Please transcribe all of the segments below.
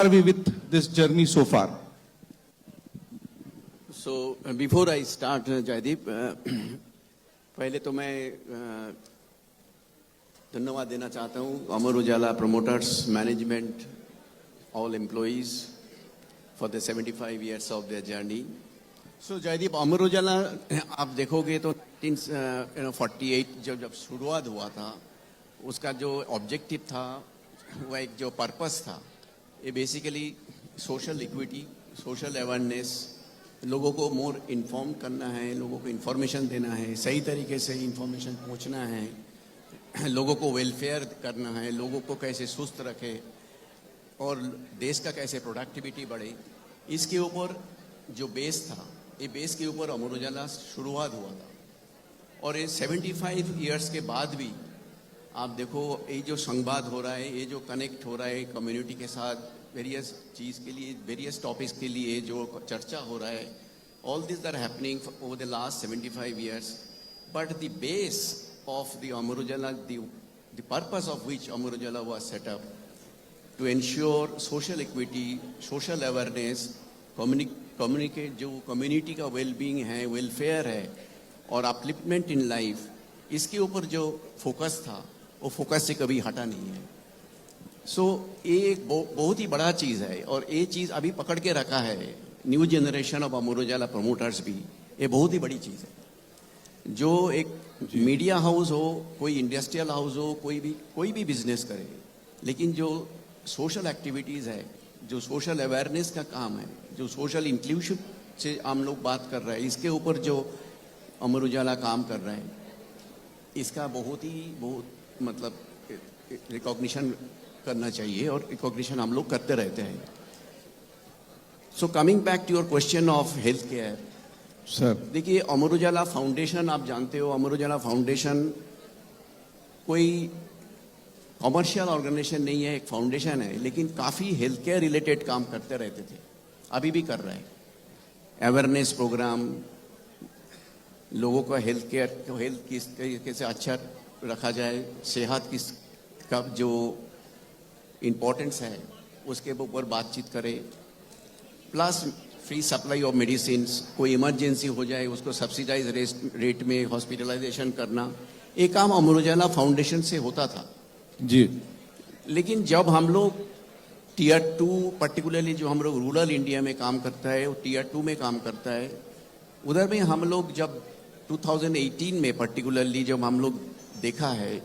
are we with this journey so far? So before I start, Jaideep, पहले तो मैं धन्यवाद देना चाहता हूँ Amar Ujala promoters, management, all employees for the 75 years of their journey. So Jaideep, Amar Ujala आप देखोगे तो 1948 जब शुरुआत हुआ था, उसका जो ऑब्जेक्टिव था, वो एक जो पर्पस था, ये basically social equity, social awareness, लोगों को मोर इन्फॉर्म करना है, लोगों को इन्फॉर्मेशन देना है, सही तरीके से इन्फॉर्मेशन पहुंचना है, लोगों को वेलफेयर करना है, लोगों को कैसे सुस्त रखे और देश का कैसे प्रोडक्टिविटी बढ़े, इसके ऊपर जो बेस था, ये बेस के ऊपर अमर उजाला शुरुआत हुआ था। और ये 75 इयर्स के बाद भी आप देखो, ये जो संवाद हो रहा है, ये जो कनेक्ट हो रहा है कम्युनिटी के साथ, वेरियस चीज़ के लिए, वेरियस टॉपिक्स के लिए जो चर्चा हो रहा है, all this are happening over the last 75 years. But the base of the Amar Ujala, the purpose of which Amar Ujala was set up to ensure social equity, social awareness, communicate, जो कम्युनिटी का वेलबींग है, वेलफेयर है और अपलिफ्टमेंट इन लाइफ, इसके ऊपर जो focus था, वो फोकस से कभी हटा नहीं है. सो ये एक बहुत ही बड़ा चीज़ है और ये चीज़ अभी पकड़ के रखा है new generation of Amar Ujala promoters भी. ये बहुत ही बड़ी चीज़ है. जो एक मीडिया हाउस हो, कोई इंडस्ट्रियल हाउस हो, कोई भी बिजनेस करे, लेकिन जो सोशल एक्टिविटीज़ है, जो सोशल अवेयरनेस का काम है, जो सोशल इंक्लूसिव से हम लोग बात कर रहे हैं, इसके ऊपर जो अमर उजाला काम कर रहे हैं, इसका बहुत मतलब रिकॉग्निशन करना चाहिए और रिकॉग्निशन हम लोग करते रहते हैं. So coming back to your question of health care, sir देखिए अमर उजाला फाउंडेशन, आप जानते हो अमर उजाला फाउंडेशन कोई कमर्शियल ऑर्गेनाइजेशन नहीं है, एक फाउंडेशन है, लेकिन काफ़ी हेल्थ केयर रिलेटेड काम करते रहते थे, अभी भी कर रहे हैं. अवेयरनेस प्रोग्राम, लोगों का हेल्थ केयर, हेल्थ किस तरीके से अच्छा रखा जाए, सेहत किस का जो इम्पोर्टेंस है उसके ऊपर बातचीत करें, plus free supply of medicine, कोई इमरजेंसी हो जाए उसको सब्सिडाइज रेट में हॉस्पिटलाइजेशन करना, ये काम अमर उजाला फाउंडेशन से होता था जी. लेकिन जब हम लोग टीयर 2, पर्टिकुलरली जो हम लोग रूरल इंडिया में काम करता है, वो टीयर 2 में काम करता है, उधर में हम लोग जब 2018 में पर्टिकुलरली जब हम लोग देखा है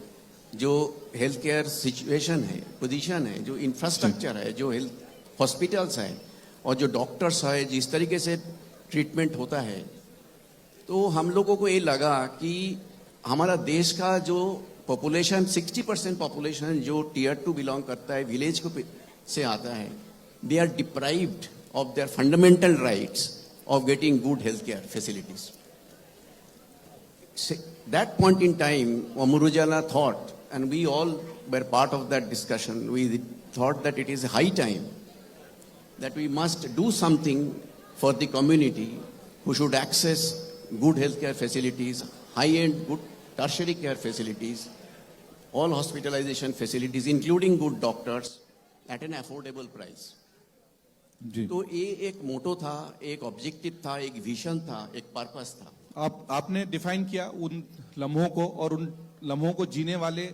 जो हेल्थ केयर सिचुएशन है, पोजीशन है, जो इंफ्रास्ट्रक्चर है, जो हेल्थ हॉस्पिटल्स है और जो डॉक्टर्स है, जिस तरीके से ट्रीटमेंट होता है, तो हम लोगों को ये लगा कि हमारा देश का जो पॉपुलेशन 60% पॉपुलेशन जो टीयर 2 बिलोंग करता है, विलेज को से आता है, they are deprived of their fundamental rights of getting good healthcare facilities. That point in time, Amar Ujala thought, and we all were part of that discussion, we thought that it is high time that we must do something for the community who should access good healthcare facilities, high-end, good tertiary care facilities, all hospitalization facilities, including good doctors at an affordable price. तो ये एक मोटो था, एक objective था, एक vision था, एक purpose था. आपने डिफाइन किया उन लम्हों को और उन लम्हों को जीने वाले,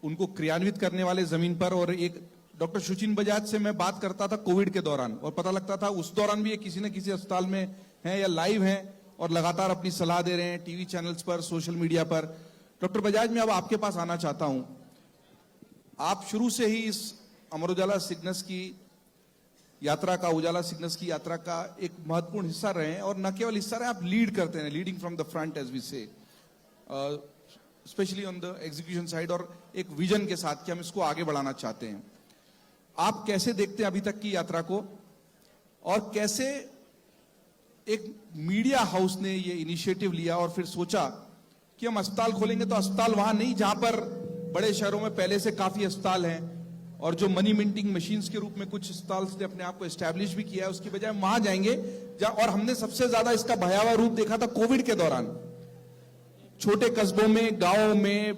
उनको क्रियान्वित करने वाले जमीन पर. और एक डॉक्टर सुचिन बजाज से मैं बात करता था कोविड के दौरान और पता लगता था उस दौरान भी ये किसी न किसी अस्पताल में हैं या लाइव हैं और लगातार अपनी सलाह दे रहे हैं टीवी चैनल्स पर, सोशल मीडिया पर. डॉक्टर बजाज, मैं अब आपके पास आना चाहता हूं. आप शुरू से ही इस अमर उजाला सिग्नस की यात्रा का, उजाला सिग्नस की यात्रा का एक महत्वपूर्ण हिस्सा रहे हैं और न केवल हिस्सा रहे, आप लीड करते हैं, leading from the front as we say, specially on the execution side, और एक विजन के साथ कि हम इसको आगे बढ़ाना चाहते हैं. आप कैसे देखते हैं अभी तक की यात्रा को और कैसे एक मीडिया हाउस ने ये इनिशिएटिव लिया और फिर सोचा कि हम अस्पताल खोलेंगे, तो अस्पताल वहां नहीं जहां पर बड़े शहरों में पहले से काफी अस्पताल हैं और जो मनी मिंटिंग मशीन्स के रूप में कुछ अस्पताल ने अपने आप को एस्टैब्लिश भी किया है, उसकी बजाय वहां जाएंगे और हमने सबसे ज्यादा इसका भयावह रूप देखा था कोविड के दौरान. छोटे कस्बों में, गांवों में,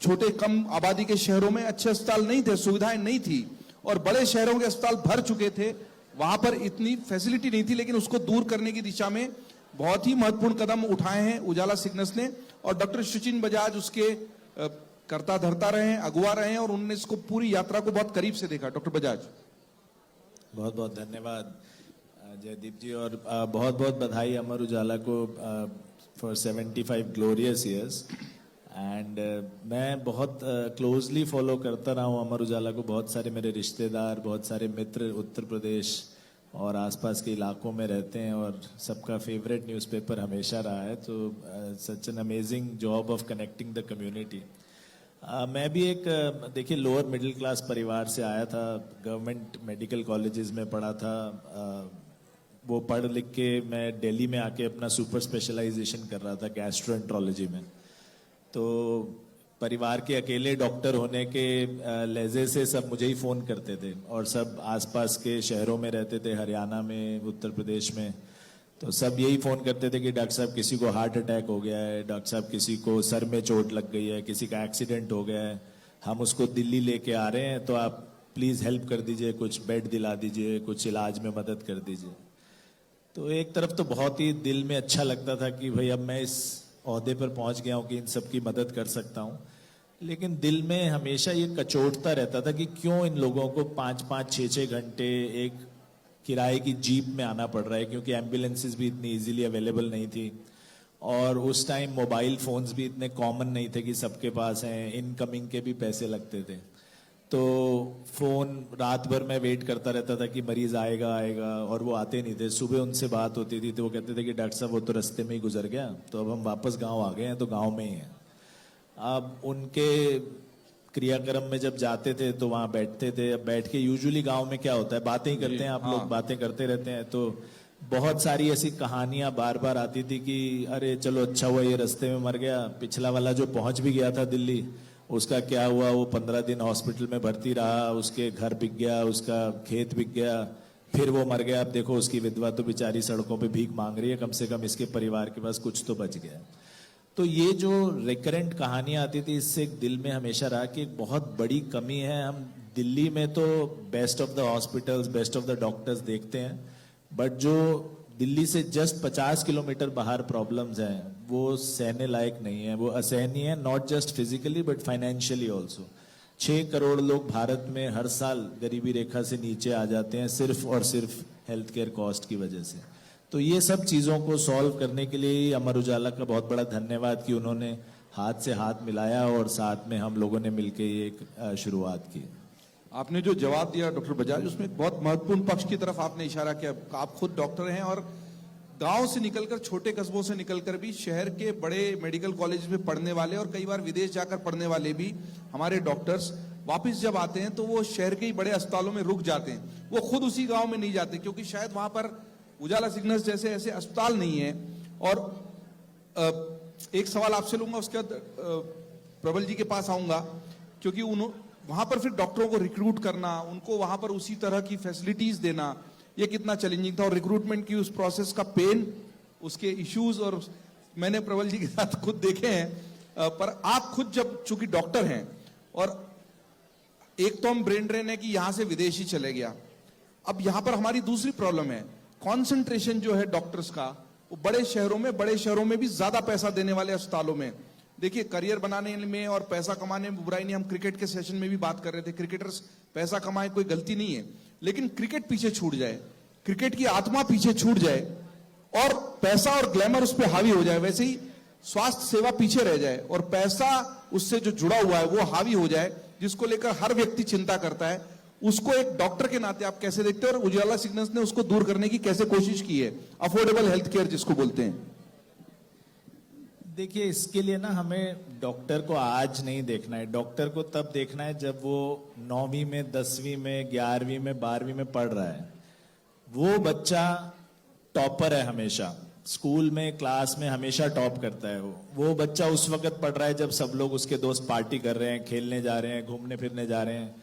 छोटे कम आबादी के शहरों में अच्छे अस्पताल नहीं थे, सुविधाएं नहीं थी और बड़े शहरों के अस्पताल भर चुके थे, वहां पर इतनी फैसिलिटी नहीं थी, लेकिन उसको दूर करने की दिशा में बहुत ही महत्वपूर्ण कदम उठाए हैं उजाला सिग्नल्स ने, और डॉक्टर सुचिन बजाज उसके करता धरता रहे हैं, अगुवा रहे हैं, और उन्होंने इसको पूरी यात्रा को बहुत करीब से देखा। डॉक्टर बजाज, बहुत बहुत धन्यवाद जयदीप जी, और बहुत बहुत बधाई अमर उजाला को फॉर 75 ग्लोरियस ईयर्स। एंड मैं बहुत क्लोजली फॉलो करता रहा हूँ अमर उजाला को। बहुत सारे मेरे रिश्तेदार, बहुत सारे मित्र उत्तर प्रदेश और आसपास के इलाकों में रहते हैं, और सबका फेवरेट न्यूज़पेपर हमेशा रहा है। तो such an amazing job of connecting the community. मैं भी एक देखिए लोअर मिडिल क्लास परिवार से आया था, गवर्नमेंट मेडिकल कॉलेजेस में पढ़ा था। वो पढ़ लिख के मैं दिल्ली में आके अपना सुपर स्पेशलाइजेशन कर रहा था गैस्ट्रोएंट्रोलॉजी में। तो परिवार के अकेले डॉक्टर होने के लहजे से सब मुझे ही फ़ोन करते थे, और सब आसपास के शहरों में रहते थे, हरियाणा में, उत्तर प्रदेश में। तो सब यही फ़ोन करते थे कि डॉक्टर साहब किसी को हार्ट अटैक हो गया है, डॉक्टर साहब किसी को सर में चोट लग गई है, किसी का एक्सीडेंट हो गया है, हम उसको दिल्ली लेके आ रहे हैं, तो आप प्लीज़ हेल्प कर दीजिए, कुछ बेड दिला दीजिए, कुछ इलाज में मदद कर दीजिए। तो एक तरफ तो बहुत ही दिल में अच्छा लगता था कि भाई अब मैं इस ओहदे पर पहुंच गया हूं कि इन सब की मदद कर सकता हूं, लेकिन दिल में हमेशा ये कचोटता रहता था कि क्यों इन लोगों को 5-5, 6-6 घंटे एक किराए की जीप में आना पड़ रहा है, क्योंकि एम्बुलेंसेज भी इतनी इजीली अवेलेबल नहीं थी, और उस टाइम मोबाइल फोन्स भी इतने कॉमन नहीं थे कि सबके पास हैं, इनकमिंग के भी पैसे लगते थे। तो फोन रात भर मैं वेट करता रहता था कि मरीज आएगा आएगा, और वो आते नहीं थे। सुबह उनसे बात होती थी तो वो कहते थे कि डॉक्टर साहब वो तो रास्ते में ही गुजर गया, तो अब हम वापस गांव आ गए हैं, तो गांव में ही हैं। अब उनके क्रियाक्रम में जब जाते थे तो वहां बैठते थे। अब बैठ के यूजुअली गांव में क्या होता है, बातें ही करते हैं, आप लोग बातें करते रहते हैं। तो बहुत सारी ऐसी कहानियां बार बार आती थी कि अरे चलो अच्छा हुआ ये रास्ते में मर गया, पिछला वाला जो पहुंच भी गया था दिल्ली, उसका क्या हुआ, वो 15 दिन हॉस्पिटल में भर्ती रहा, उसके घर बिक गया, उसका खेत बिक गया, फिर वो मर गया। अब देखो उसकी विधवा तो बेचारी सड़कों पे भीख मांग रही है, कम से कम इसके परिवार के पास कुछ तो बच गया। तो ये जो रिकरेंट कहानियां आती थी, इससे एक दिल में हमेशा रहा कि एक बहुत बड़ी कमी है। हम दिल्ली में तो best of the hospitals, best of the doctors देखते हैं, बट जो दिल्ली से जस्ट 50 किलोमीटर बाहर प्रॉब्लम्स हैं वो सहने लायक नहीं है, वो असहनीय है, not just physically but financially also. 6 crore लोग भारत में हर साल गरीबी रेखा से नीचे आ जाते हैं, सिर्फ और सिर्फ हेल्थ केयर कॉस्ट की वजह से। तो ये सब चीज़ों को सॉल्व करने के लिए अमर उजाला का बहुत बड़ा धन्यवाद कि उन्होंने हाथ से हाथ मिलाया और साथ में हम लोगों ने मिलकर ये एक शुरुआत की। आपने जो जवाब दिया डॉक्टर बजाज, उसमें एक बहुत महत्वपूर्ण पक्ष की तरफ आपने इशारा किया। आप खुद डॉक्टर हैं और गांव से निकलकर, छोटे कस्बों से निकलकर भी शहर के बड़े मेडिकल कॉलेज में पढ़ने वाले और कई बार विदेश जाकर पढ़ने वाले भी हमारे डॉक्टर्स वापस जब आते हैं तो वो शहर के ही बड़े अस्पतालों में रुक जाते हैं। वो खुद उसी गांव में नहीं जाते, क्योंकि शायद वहां पर उजाला सिग्नल्स जैसे ऐसे अस्पताल नहीं है। और एक सवाल आपसे लूंगा, उसके बाद प्रबल जी के पास आऊंगा, क्योंकि वहां पर फिर डॉक्टरों को रिक्रूट करना, उनको वहां पर उसी तरह की फैसिलिटीज देना, ये कितना चैलेंजिंग था, और रिक्रूटमेंट की उस प्रोसेस का पेन, उसके इश्यूज, और मैंने प्रबल जी के साथ खुद देखे हैं। पर आप खुद जब चूंकि डॉक्टर हैं, और एक तो हम ब्रेन ड्रेन है कि यहां से विदेशी चले गया, अब यहां पर हमारी दूसरी प्रॉब्लम है कॉन्सेंट्रेशन जो है डॉक्टर्स का, वो बड़े शहरों में भी ज्यादा पैसा देने वाले अस्पतालों में। देखिए, करियर बनाने में और पैसा कमाने में बुराई नहीं, हम क्रिकेट के सेशन में भी बात कर रहे थे, क्रिकेटर्स पैसा कमाए, कोई गलती नहीं है, लेकिन क्रिकेट पीछे छूट जाए, क्रिकेट की आत्मा पीछे छूट जाए और पैसा और ग्लैमर उस पर हावी हो जाए, वैसे ही स्वास्थ्य सेवा पीछे रह जाए और पैसा उससे जो जुड़ा हुआ है वो हावी हो जाए, जिसको लेकर हर व्यक्ति चिंता करता है, उसको एक डॉक्टर के नाते आप कैसे देखते हैं, और उजाला सिग्नल्स ने उसको दूर करने की कैसे कोशिश की है, अफोर्डेबल हेल्थ केयर जिसको बोलते हैं? देखिए, इसके लिए ना हमें डॉक्टर को आज नहीं देखना है, डॉक्टर को तब देखना है जब वो 9वीं में, 10वीं में, 11वीं में, 12वीं में पढ़ रहा है। वो बच्चा टॉपर है, हमेशा स्कूल में, क्लास में हमेशा टॉप करता है। वो बच्चा उस वक्त पढ़ रहा है जब सब लोग उसके दोस्त पार्टी कर रहे हैं, खेलने जा रहे हैं, घूमने फिरने जा रहे हैं।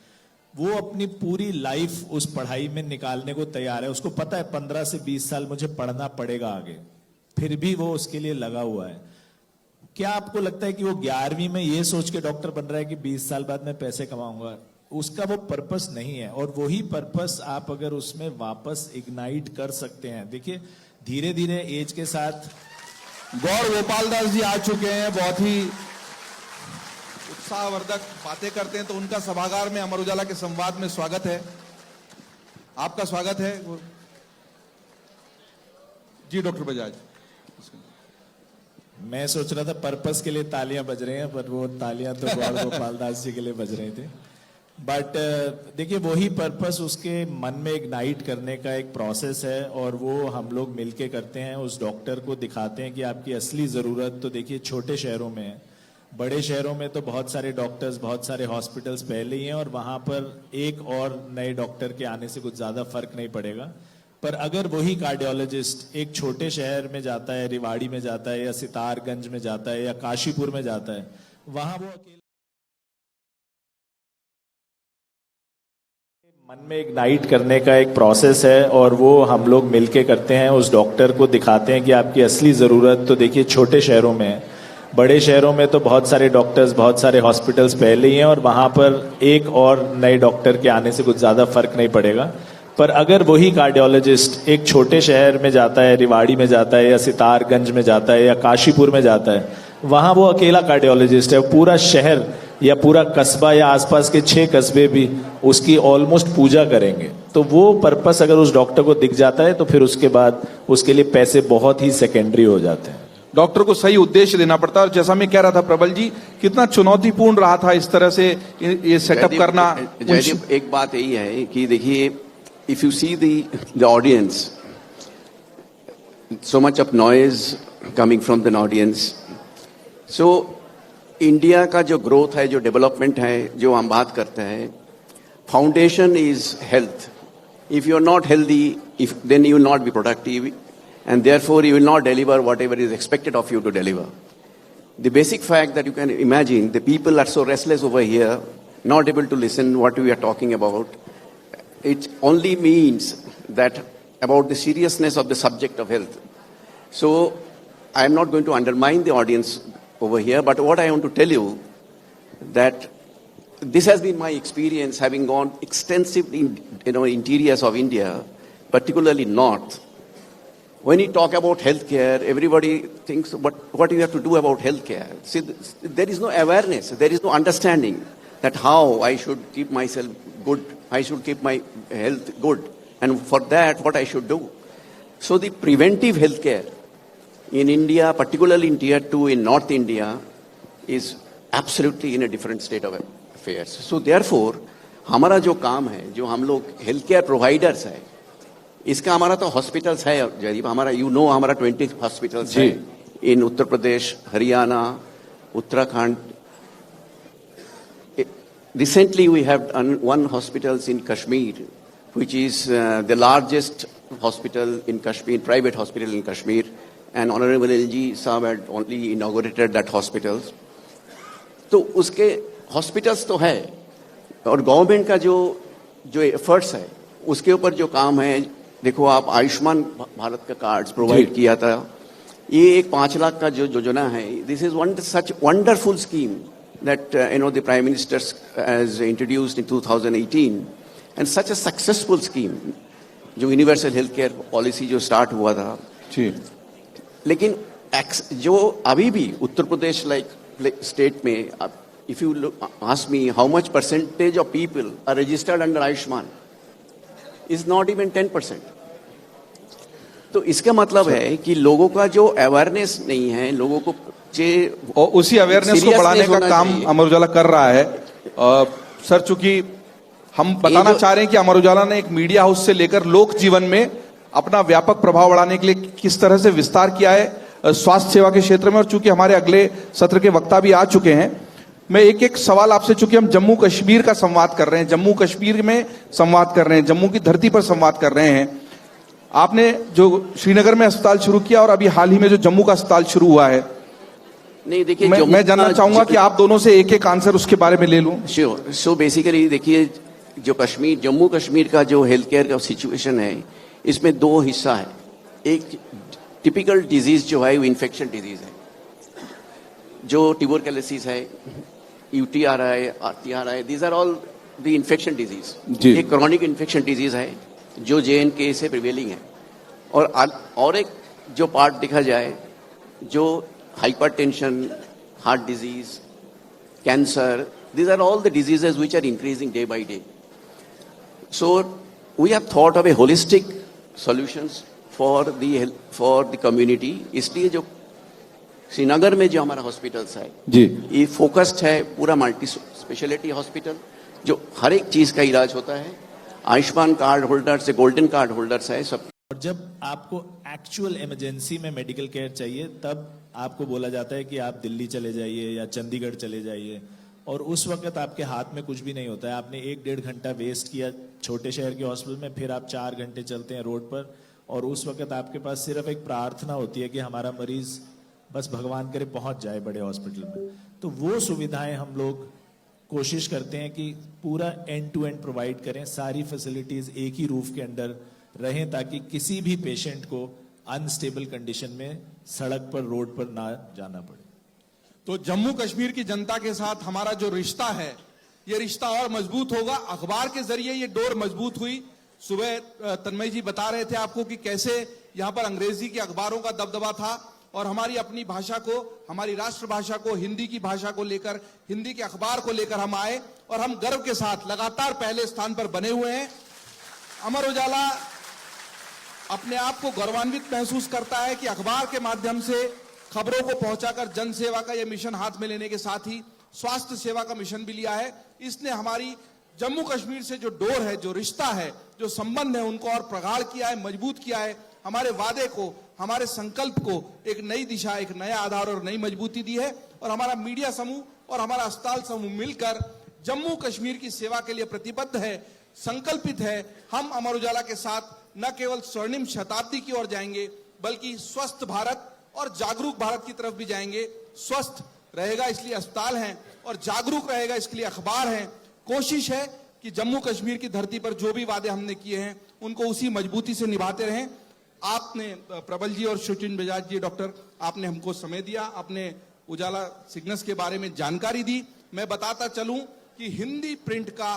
वो अपनी पूरी लाइफ उस पढ़ाई में निकालने को तैयार है, उसको पता है 15 से 20 साल मुझे पढ़ना पड़ेगा आगे, फिर भी वो उसके लिए लगा हुआ है। क्या आपको लगता है कि वो 11वीं में ये सोच के डॉक्टर बन रहा है कि 20 साल बाद मैं पैसे कमाऊंगा? उसका वो पर्पस नहीं है, और वही पर्पस आप अगर उसमें वापस इग्नाइट कर सकते हैं, देखिए धीरे धीरे एज के साथ। गौर गोपाल दास जी आ चुके हैं, बहुत ही उत्साहवर्धक बातें करते हैं, तो उनका सभागार में अमर उजाला के संवाद में स्वागत है। आपका स्वागत है जी डॉक्टर बजाज। मैं सोच रहा था पर्पस के लिए तालियां बज रहे हैं, पर वो तालियां तो गौर गोपाल दास जी के लिए बज रहे थे। बट देखिए वही पर्पस उसके मन में इग्नाइट करने का एक प्रोसेस है, और वो हम लोग मिलके करते हैं। उस डॉक्टर को दिखाते हैं कि आपकी असली ज़रूरत तो देखिए छोटे शहरों में है। बड़े शहरों में तो बहुत सारे डॉक्टर्स, बहुत सारे हॉस्पिटल्स पहले ही हैं, और वहाँ पर एक और नए डॉक्टर के आने से कुछ ज़्यादा फर्क नहीं पड़ेगा। पर अगर वही कार्डियोलॉजिस्ट एक छोटे शहर में जाता है, रेवाड़ी में जाता है, या सितारगंज में जाता है, या काशीपुर में जाता है, वहाँ वो अकेले मन में इग्नाइट करने का एक प्रोसेस है, और वो हम लोग मिलके करते हैं। उस डॉक्टर को दिखाते हैं कि आपकी असली ज़रूरत तो देखिए छोटे शहरों में है। बड़े शहरों में तो बहुत सारे डॉक्टर्स, बहुत सारे हॉस्पिटल्स पहले ही हैं, और वहाँ पर एक और नए डॉक्टर के आने से कुछ ज़्यादा फर्क नहीं पड़ेगा। पर अगर वही कार्डियोलॉजिस्ट एक छोटे शहर में जाता है, रेवाड़ी में जाता है, या सितारगंज में जाता है, या काशीपुर में जाता है, वहाँ वो अकेला कार्डियोलॉजिस्ट है। पूरा शहर या पूरा कस्बा या आसपास के 6 कस्बे भी उसकी ऑलमोस्ट पूजा करेंगे। तो वो पर्पस अगर उस डॉक्टर को दिख जाता है, तो फिर उसके बाद उसके लिए पैसे बहुत ही सेकेंडरी हो जाते हैं। डॉक्टर को सही उद्देश्य देना पड़ता है, और जैसा मैं कह रहा था प्रबल जी, कितना चुनौतीपूर्ण रहा था इस तरह से ये सेटअप करना। जयदीप, एक बात यही है कि देखिए, if you see the audience, so much of noise coming from the audience, so India का जो ग्रोथ है, जो डेवलपमेंट है, जो हम बात करते हैं, foundation is health. If you are not healthy, then you will not be productive, and therefore you will not deliver whatever is expected of you to deliver. The basic fact that you can imagine, the people are so restless over here, not able to listen what we are talking about. It only means that about the seriousness of the subject of health. So I am not going to undermine the audience over here, but what I want to tell you that this has been my experience, having gone extensively in interiors of India, particularly north. When you talk about healthcare, everybody thinks, what do you have to do about healthcare? See, there is no awareness, there is no understanding that how I should keep myself good, I should keep my health good, and for that, what I should do. So the preventive healthcare in India, particularly in Tier 2 in North India, is absolutely in a different state of affairs. So therefore, हमारा जो काम है, जो हम लोग health care providers है, इसका हमारा तो हॉस्पिटल्स है जयदीप, हमारा हमारा 20 हॉस्पिटल्स है इन Uttar Pradesh, Haryana, Uttarakhand. Recently we have done one hospitals in Kashmir, which is the largest hospital in Kashmir, private hospital in Kashmir, and Honorable LG Saab had only inaugurated that hospital. तो उसके हॉस्पिटल्स तो है, और government का जो efforts है उसके ऊपर जो काम है, देखो आप आयुष्मान भारत का कार्ड्स प्रोवाइड किया था, ये एक 5 लाख का जो योजना है, this is one such wonderful scheme that the Prime Minister has introduced in 2018, and such a successful scheme, जो universal healthcare policy जो start हुआ था, लेकिन जो अभी भी उत्तर प्रदेश like state में, if you ask me how much percentage of people are registered under Ayushman, is not even 10%. तो इसका मतलब है कि लोगों का जो अवेयरनेस नहीं है, लोगों को और उसी अवेयरनेस को बढ़ाने का काम अमर उजाला कर रहा है. सर, चूंकि हम बताना चाह रहे हैं कि अमर उजाला ने एक मीडिया हाउस से लेकर लोक जीवन में अपना व्यापक प्रभाव बढ़ाने के लिए किस तरह से विस्तार किया है स्वास्थ्य सेवा के क्षेत्र में, और चूंकि हमारे अगले सत्र के वक्ता भी आ चुके हैं, मैं एक एक सवाल आपसे, चूंकि हम जम्मू कश्मीर का संवाद कर रहे हैं, जम्मू कश्मीर में संवाद कर रहे हैं, जम्मू की धरती पर संवाद कर रहे हैं. आपने जो श्रीनगर में अस्पताल शुरू किया और अभी हाल ही में जो जम्मू का अस्पताल शुरू हुआ है, नहीं देखिए, मैं जानना चाहूंगा कि आप दोनों से एक एक आंसर उसके बारे में ले लूं. श्योर. सो बेसिकली देखिए, जो जम्मू कश्मीर का जो हेल्थ केयर का सिचुएशन है, इसमें 2 हिस्सा है. एक टिपिकल डिजीज जो है वो इन्फेक्शन डिजीज है, जो ट्यूबरकुलोसिस है, यूटी आ रहा है, आरटी आ रहा है, these are all the infection disease, जी। एक क्रॉनिक इन्फेक्शन डिजीज है जो JNK से प्रिवेलिंग है। और एक जो पार्ट देखा जाए, जो hypertension, heart disease, cancer, these are all the diseases which are increasing day by day. So we have thought of a holistic solutions for the community. इसलिए जो श्रीनगर में जो हमारा हॉस्पिटल्स है जी, ये फोकस्ड है, पूरा मल्टी स्पेशलिटी हॉस्पिटल, जो हर एक चीज का इलाज होता है। आयुष्मान कार्ड होल्डर्स से गोल्डन कार्ड होल्डर्स है सब। और जब आपको एक्चुअल इमरजेंसी में मेडिकल केयर चाहिए, तब आपको बोला जाता है कि आप दिल्ली चले जाइए या चंडीगढ़ चले जाइए, और उस वक्त आपके हाथ में कुछ भी नहीं होता है। आपने 1-1.5 घंटा वेस्ट किया छोटे शहर के हॉस्पिटल में, फिर आप 4 घंटे चलते हैं रोड पर, और उस वक्त आपके पास सिर्फ एक प्रार्थना होती है कि हमारा मरीज बस भगवान करे पहुंच जाए बड़े हॉस्पिटल में। तो वो सुविधाएं हम लोग कोशिश करते हैं कि पूरा एंड टू एंड प्रोवाइड करें, सारी फैसिलिटीज एक ही रूफ के अंडर रहें, ताकि किसी भी पेशेंट को अनस्टेबल कंडीशन में सड़क पर, रोड पर ना जाना पड़े। तो जम्मू कश्मीर की जनता के साथ हमारा जो रिश्ता है, ये रिश्ता और मजबूत होगा। अखबार के जरिए ये डोर मजबूत हुई। सुबह तन्मय जी बता रहे थे आपको कि कैसे यहाँ पर अंग्रेजी के अखबारों का दबदबा था, और हमारी अपनी भाषा को, हमारी राष्ट्रभाषा को, हिंदी की भाषा को लेकर, हिंदी के अखबार को लेकर हम आए, और हम गर्व के साथ लगातार पहले स्थान पर बने हुए हैं। अमर उजाला अपने आप को गौरवान्वित महसूस करता है कि अखबार के माध्यम से खबरों को पहुंचाकर जन सेवा का यह मिशन हाथ में लेने के साथ ही स्वास्थ्य सेवा का मिशन भी लिया है। इसने हमारी जम्मू कश्मीर से जो डोर है, जो रिश्ता है, जो संबंध है, उनको और प्रगाढ़ किया है, मजबूत किया है। हमारे वादे को, हमारे संकल्प को एक नई दिशा, एक नया आधार और नई मजबूती दी है। और हमारा मीडिया समूह और हमारा अस्पताल समूह मिलकर जम्मू कश्मीर की सेवा के लिए प्रतिबद्ध है, संकल्पित है। हम अमर उजाला के साथ न केवल स्वर्णिम शताब्दी की ओर जाएंगे, बल्कि स्वस्थ भारत और जागरूक भारत की तरफ भी जाएंगे। स्वस्थ रहेगा इसलिए अस्पताल हैं, और जागरूक रहेगा इसके लिए अखबार हैं। कोशिश है कि जम्मू कश्मीर की धरती पर जो भी वादे हमने किए हैं, उनको उसी मजबूती से निभाते रहें। आपने, प्रबल जी और सुचिन बजाज जी, डॉक्टर, आपने हमको समय दिया, आपने उजाला सिग्नल्स के बारे में जानकारी दी। मैं बताता चलूं कि हिंदी प्रिंट का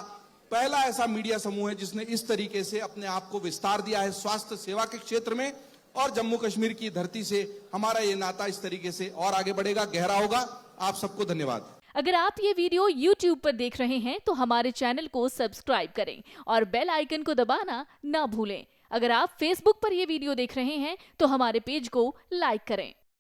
पहला ऐसा मीडिया समूह है जिसने इस तरीके से अपने आप को विस्तार दिया है स्वास्थ्य सेवा के क्षेत्र में, और जम्मू कश्मीर की धरती से हमारा ये नाता इस तरीके से और आगे बढ़ेगा, गहरा होगा। आप सबको धन्यवाद। अगर आप ये वीडियो YouTube पर देख रहे हैं तो हमारे चैनल को सब्सक्राइब करें और बेल आइकन को दबाना ना भूलें। अगर आप Facebook पर ये वीडियो देख रहे हैं तो हमारे पेज को लाइक करें।